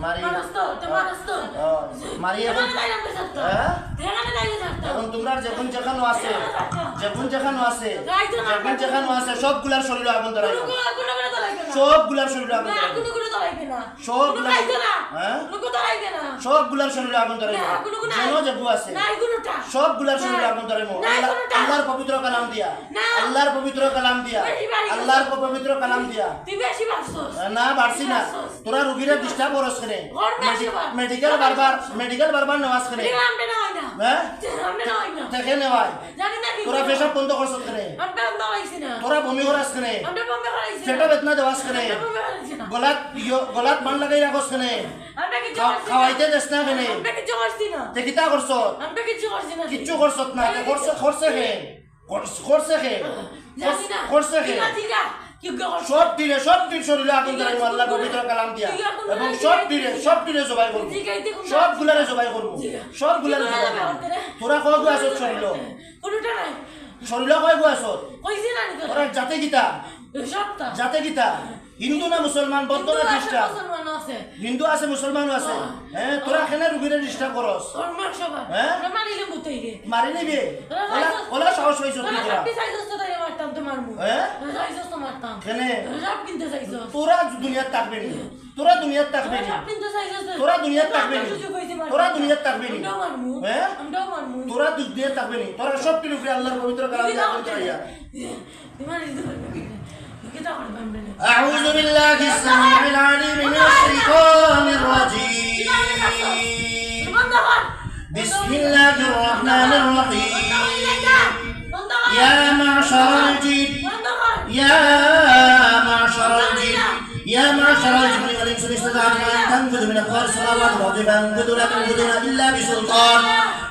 মারি মারস্তো তো মারস্তো মারি এখন হ্যাঁ এখন তোমরা যখন যেখানে আছে সবগুলার শরীরে আগুন ধরাই সবগুলার শরীরে আগুন ধরাই সবগুলার শরীরে আগুন ধরাই যেন যেবু আছে সবগুলার শরীরে আগুন ধরাই আল্লাহর পবিত্র কালাম দিয়া আল্লাহর পবিত্র কালাম দিয়া না বাড়ছি না তোরা রুগীরা ডিস্টার্ব করছ কেন মেডিকেল বারবার নেওয়াজ কেন হ্যাঁ দেখে নেওয়াই তোরা পেশাব বন্ধ করছ কেন তোরা বমি করাস কেন পেটা বেদনা দেওয়াস কেন গলাত মান লাগাই রাখস কেন খাওয়াইতে দেশ না কেন কিতা করছ কিচ্ছু করছ না করছে সব দিনে শরীরে আগুন ধরাই আল্লাহ পবিত্র কালাম দিয়া এবং সব দিনে জবাই করবো সবগুলারে জবাই করবো সবগুলারে জবাই করবো তোরা কয় গো আসত শরীরে কয় গো আসত তোরা জাতে গীতা হিন্দু না মুসলমান বৌদ্ধ না খ্রিস্টান হিন্দু আছে মুসলমানও আছে হ্যাঁ তোরা কেন রুগীরে ডিস্টার্ব করস হ্যাঁ মারি নিবি ওলা সাহস হইছ তোরা দুনিয়াত থাকবে নি তোরা দুনিয়াত থাকবে নি তোরা দুনিয়াত থাকবে নি হ্যাঁ তোরা দুনিয়াত থাকবে নি তোরা সব কিছু আল্লাহর পবিত্র কালাম দিয়া أعوذ بالله السميع العليم من الشيطان الرجيم بسم الله الرحمن الرحيم يا معشر الجن والإنس إن استطعتم أن تنفذوا من أقطار السماوات والأرض فانفذوا لا تنفذون إلا بسلطان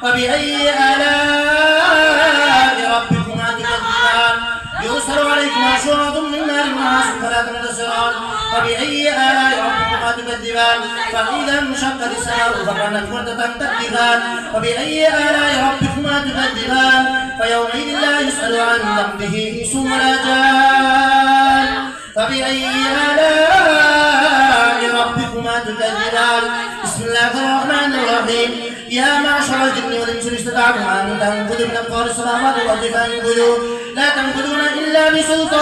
فبأي آلاء ربكما تكذبان يرسل عليكم شواظ من نار ونحاس فلا تنتصران فبأي آلاء ربكما تكذبان فإذا انشقت السماء فكانت وردة كالدخان فبأي آلاء ربكما تكذبان فيومئذ لا يسأل عن ذنبه إنس ولا جان فبأي آلاء ربكما تكذبان بسم الله الرحمن الرحيم يا معشر الجن والإنس إن استطعتم أن تنفذوا من أقطار السماوات والأرض فانفذوا لا تنفذون إلا بسلطان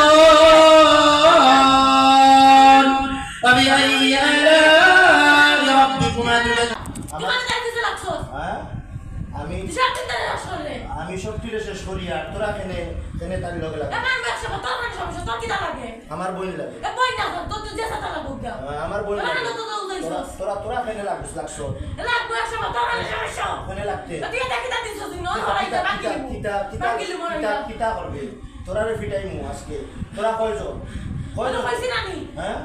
فبأي آلاء ربكما تكذبان আমি সবটিরে শেষ করি আর তোরা কেনে তার লগে লাগে আমার বই লাগে আমার বই লাগে তোরা কেনে লাগছ কেনে লাগতে কিতা করবে তোরা রে ফিটাইমু আজকে তোরা কয়জন হ্যাঁ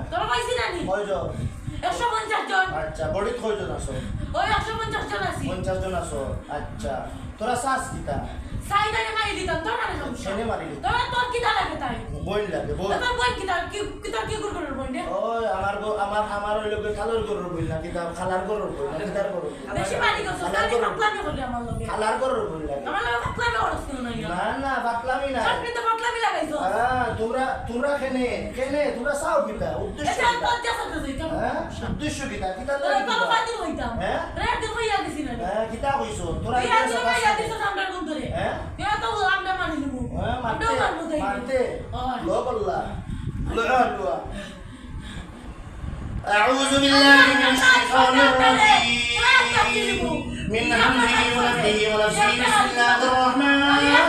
কয়জন 150 জন আচ্ছা বড়িত কয়জন আছো ওই 150 জন আছি 50 জন আছো আচ্ছা তোরা সাস কিতা সাইদারে মারি দিতাম তোরা না সমস্যা সেনে মারি তোরা তোর কিতা লাগে তাই বইন লাগে বই তোর বই কিতা কি করব বইন রে ওই আমার ওই লোকে খালার গরুর বই না কিতা খালার গরুর বই না কিতার গরু বেশি মারি গছ তাই পাতলামি করলি আমার লগে খালার গরুর বই লাগে আমার লগে পাতলামি করছ না পাতলামি না আপনি তো পাতলামি লাগাইছো হ্যাঁ তোমরা কেনে তোমরা চাও কিতা উদ্দেশ্য এটা তো জাসা তো যাইতাম হ্যাঁ উদ্দেশ্য কিতা তোরা তো পাতি হইতাম হ্যাঁ রেড দিন হইয়া গেছি না হ্যাঁ কিতা কইছো তোরা ইয়া দিছো আমরা কোন ধরে হ্যাঁ ইয়া তো আমরা মানি নিমু হ্যাঁ মারতে লো বল্লা লো أعوذ بالله من الشيطان الرجيم من همزه ونفخه ونفسه بسم الله الرحمن الرحيم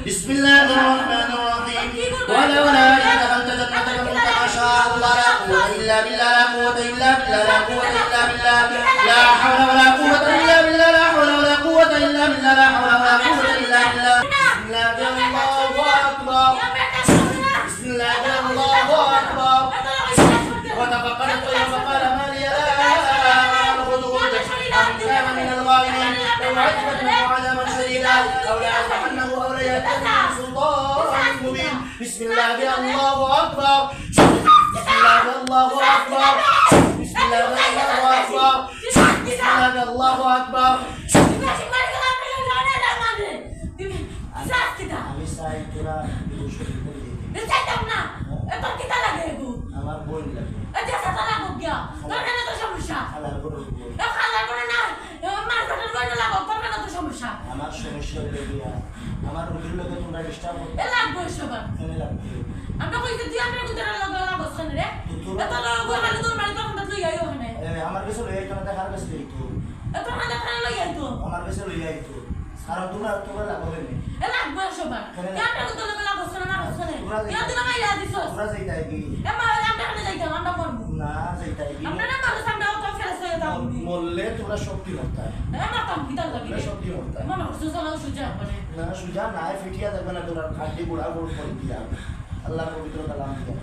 بسم الله الرحمن الرحيم ولولا إذ دخلت جنتك قلت ما شاء الله لا قوة إلا بالله لا قوة إلا بالله لا قوة إلا بالله لا حول ولا قوة إلا بالله لا حول ولا قوة إلا بالله لا حول ولا قوة إلا بالله بسم الله الله أكبر بسم الله الله أكبر وتفكر الطير فقال ما لي لا أخذ أم كان من الغالبين لو عذبته عذابا شديدا أو لأذبحنه أو ليأتينه بسلطان مبين بسم الله الله أكبر بسم الله الله أكبر بسم الله الله أكبر بسم الله الله أكبر আমি চাই তোরা আমার বই লাগে এই যে সাতা লাগো গিয়া তোর কেন তো সমস্যা খালার করে দিব। এ খালা করে না মার কাটার করে লাগো তোর কেন তো সমস্যা আমার সমস্যা হইলে গিয়া আমার রোগীর লোকে তোমরা ডিস্টার্ব করতে এ লাগবে সবার কেন লাগবে? আমরা কইতে তুই আমরা কইতে লাগো কেন রে এত লাগো খালি তোর বাড়ি তখন তুই আইও ওখানে আমার কাছে লই আইতো না দেখার কাছে লইতো এত খালা খালা লই আইতো আমার কাছে লই আইতো কারণ তোমরা লাগবে না এ লাগবে সবার তুই আমরা কইতে লাগো কেন না কেন তুই দিন মাইরা দিছস তোমরা যাইতাই কি এ মা আমরা কেন যাইতাম আমরা মরবো না যাইতাই কি আমরা না মানুষ আমরা তো ফেরত হয়ে যাবো মরলে তোমরা শক্তি মরতা এ মা কাম কি তার লাগি শক্তি মরতা মা সুজালা সুজা মানে না সুজা নাই ফিটিয়া যাবে না তোরা খাড্ডি গুড়া গুড় করে দিয়া আল্লাহর পবিত্র কালাম দিয়া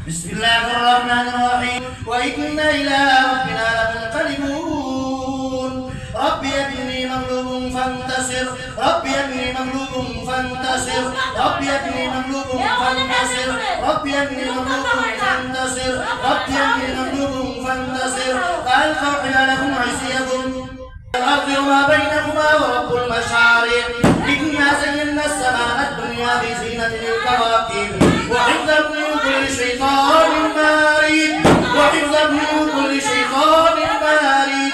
বিসমিল্লাহির রহমানির রহিম ওয়া ইন্না ইলা রাব্বিনা লামুনকালিবুন রব্বি ইবনি মাগলুবুন ফান্তাসির রব্বি ইবনি মাগলুবুন ফান্তাসির রব্বি ইবনি মাগলুবুন ফান্তাসির রব্বি ইবনি মাগলুবুন ফান্তাসির রব্বি ইবনি মাগলুবুন ফান্তাসির فألقوا خلالهم عصيهم الأرض وما بينهما ورب المشارق إنا زينا السماء الدنيا بزينة الكواكب وحفظا من كل شيطان مارد وحفظا من كل شيطان مارد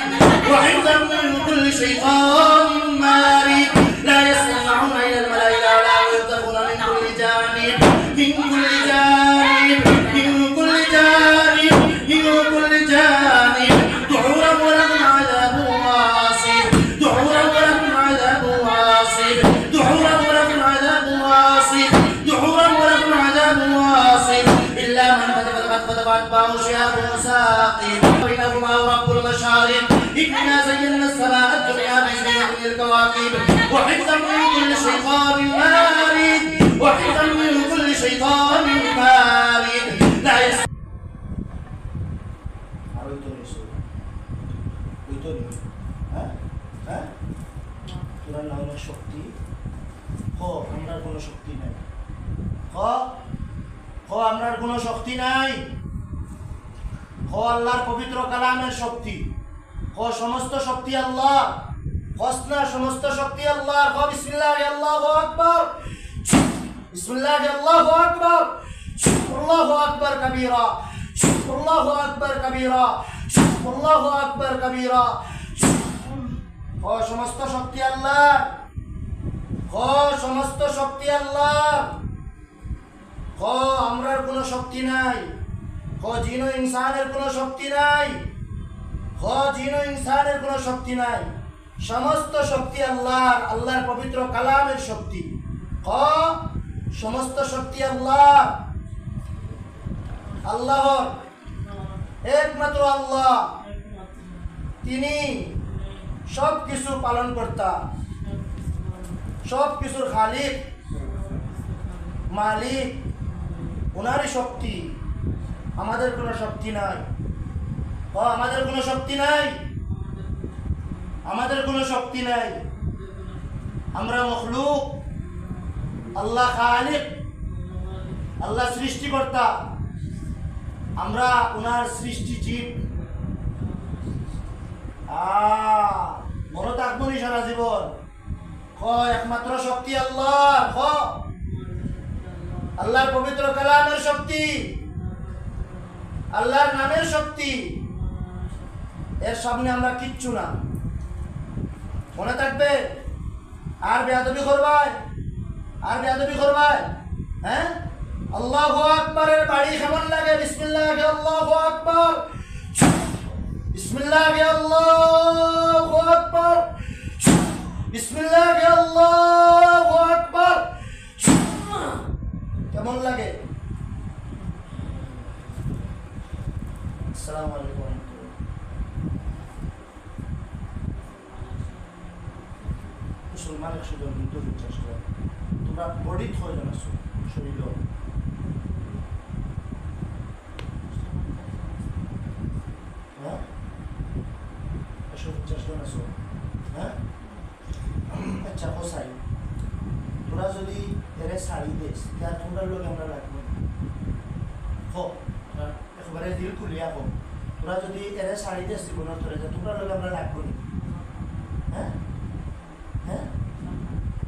وحفظا من كل شيطان مارد لا يسمعون إلى الملأ الأعلى ويرزقون من كل جانب من كل جانب من كل جانب من كل جانب دحورا ولهم عذاب واصب دحورا ولهم عذاب واصب دحورا ولهم عذاب واصب دحورا ولهم عذاب واصب إلا من فتبعت شهاب ساقب بينهما رب المشارق إنا زينا السماء الدنيا بزينة الكواكب وحفظا من كل شيطان مارد وحفظا من كل شيطان مارد لا শক্তি আমরার কোনো শক্তি নাই আমরার কোনো শক্তি নাই আল্লাহর পবিত্র কালামের শক্তি সমস্ত শক্তি আল্লাহ না সমস্ত শক্তি আল্লাহ বিসমিল্লাহ আল্লাহু আকবার বিসমিল্লাহ আল্লাহু আকবার আল্লাহু আকবার কবীরা আল্লাহু আকবার কবীরা আল্লাহু আকবার কবীরা সমস্ত শক্তি আল্লাহ সমস্ত শক্তি আল্লাহ আমরার কোনো শক্তি নাই জিন ও ইনসানের কোনো শক্তি নাই জিন ও ইনসানের কোনো শক্তি নাই সমস্ত শক্তি আল্লাহর আল্লাহর পবিত্র কালামের শক্তি সমস্ত শক্তি আল্লাহ আল্লাহর একমাত্র আল্লাহ তিনি সব কিছু পালন কর্তা সব কিছুর খালিক মালিক ওনারই শক্তি আমাদের কোনো শক্তি নাই আমাদের কোনো শক্তি নাই আমাদের কোনো শক্তি নাই আমরা মখলুক আল্লাহ খালিক আল্লাহ সৃষ্টিকর্তা আমরা ওনার সৃষ্টি জীব মনে থাকবনি সারা জীবন একমাত্র শক্তি আল্লাহ আল্লাহর পবিত্র কালামের শক্তি আল্লাহর নামের শক্তি এর সামনে আমরা কিচ্ছু না মনে থাকবে আর বেয়াদবি করবাই হ্যাঁ আল্লাহু আকবারের বাড়ি কেমন লাগে বিসমিল্লাহ আল্লাহু আকবার বিসমিল্লাহ আল্লাহু আকবার বিসমিল্লাহ আল্লাহু আকবার কেমন লাগে আসসালামু আলাইকুম মুসলমান একশো জন কিন্তু বিশ্বাস করে তোমরা বডি থয়ে জানাছো শরীর হ্যাঁ 150 জন আছো হ্যাঁ আচ্ছা কোসাই তোরা যদি এরে শাড়ি দিস তার তোমরা লোক আমরা রাখবো একবারে দিল খুলিয়া হোক তোরা যদি এরে শাড়ি দিস জীবনের ধরে তোমরা লোক আমরা রাখবো হ্যাঁ হ্যাঁ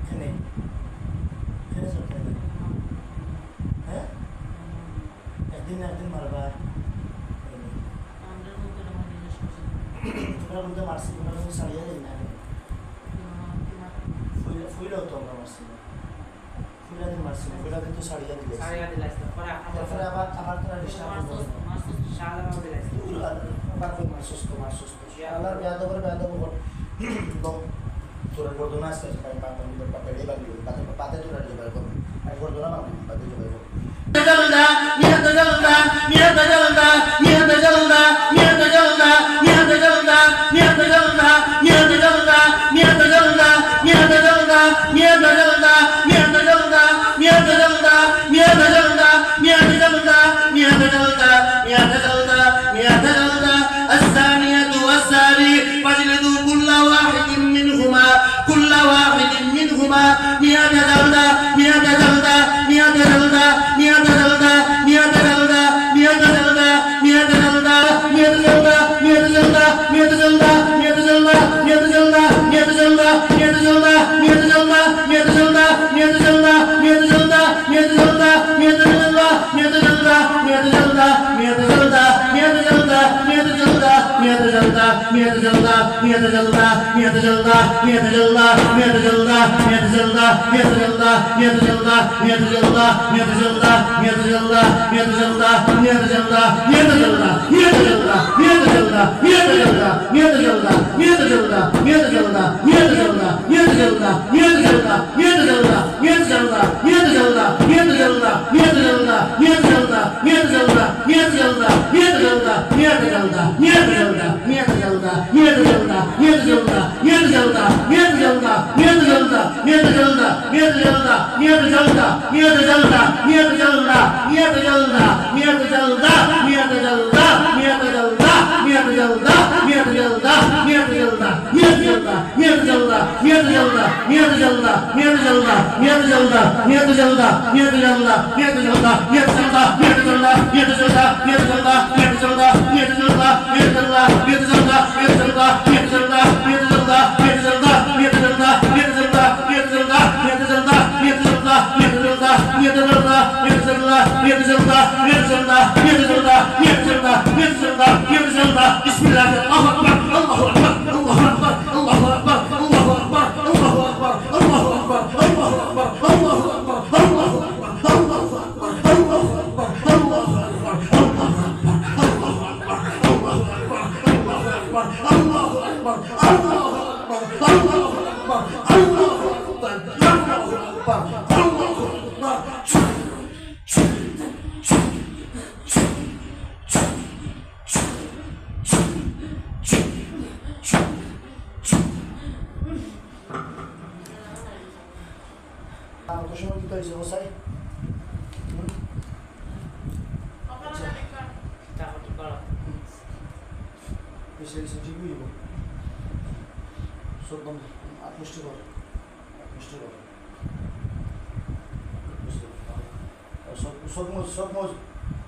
এখানে হ্যাঁ একদিন মারবা আমরা বলতে মারছি আমরা কিন্তু ছাড়িয়ে দিই না ফুইলাও তো আমরা মারছি না ফুইলা দিন মারছি না ফুইলা দিন তো ছাড়িয়ে দিলে তারপরে আবার তোরা ডিস্টার্ব করবো আল্লাহর বেয়াদব তোরা গর্দনা আসতে পাতে তোরা জবাই করবো আর গর্দনা মারবো পাতে জবাই করবো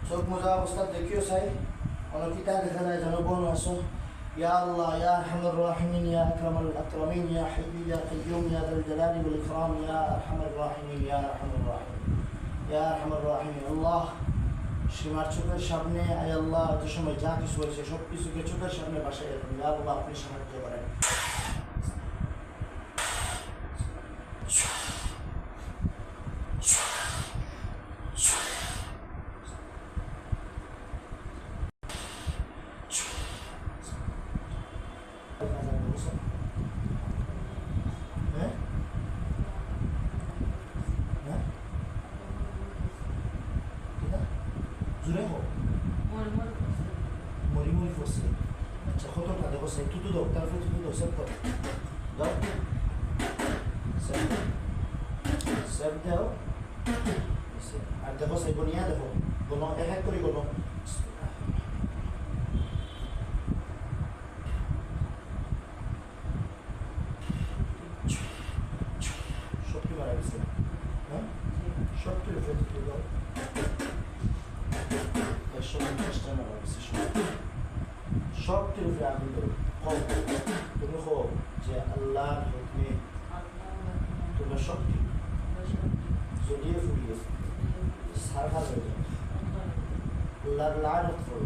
সব মজা অবস্থা দেখিও চাই অনকিতা দেখা যায় জনগণ আসো ইয়া আল্লাহ ইয়া আরহামার রাহিমিন ইয়া আকরামাল আকরামিন ইয়া হাইয়্যু ইয়া কাইয়্যুম ইয়া যাল জালালি ওয়াল ইকরাম ইয়া আরহামার রাহিমিন ইয়া আরহামার রাহিমিন ইয়া আরহামার রাহিমিন আল্লাহ সীমার চোখের সামনে আয় আল্লাহ এত সময় যা কিছু হয়েছে সব কিছুকে চোখের সামনে বাসায় রাখুন ইয়া আল্লাহ আপনি সাহায্য করেন জুড়ে হোক মরি মরি করছে আচ্ছা কত টাকা করছে তুই দাও তারপরে তুই দাও সেভ করো দাও সেভ দাও আর দেখো সেই বনিয়া দেখো কোনো এক এক করে কোনো শক্তি মারা গেছে হ্যাঁ শক্তি রূপে তুই দাও শক্তির উপরে আগুন করো তুমি হোক যে আল্লাহর হুকমে তোমার শক্তি জড়িয়ে ফুরিয়ে সারখার হয়ে যাবে আল্লাহর লানত করো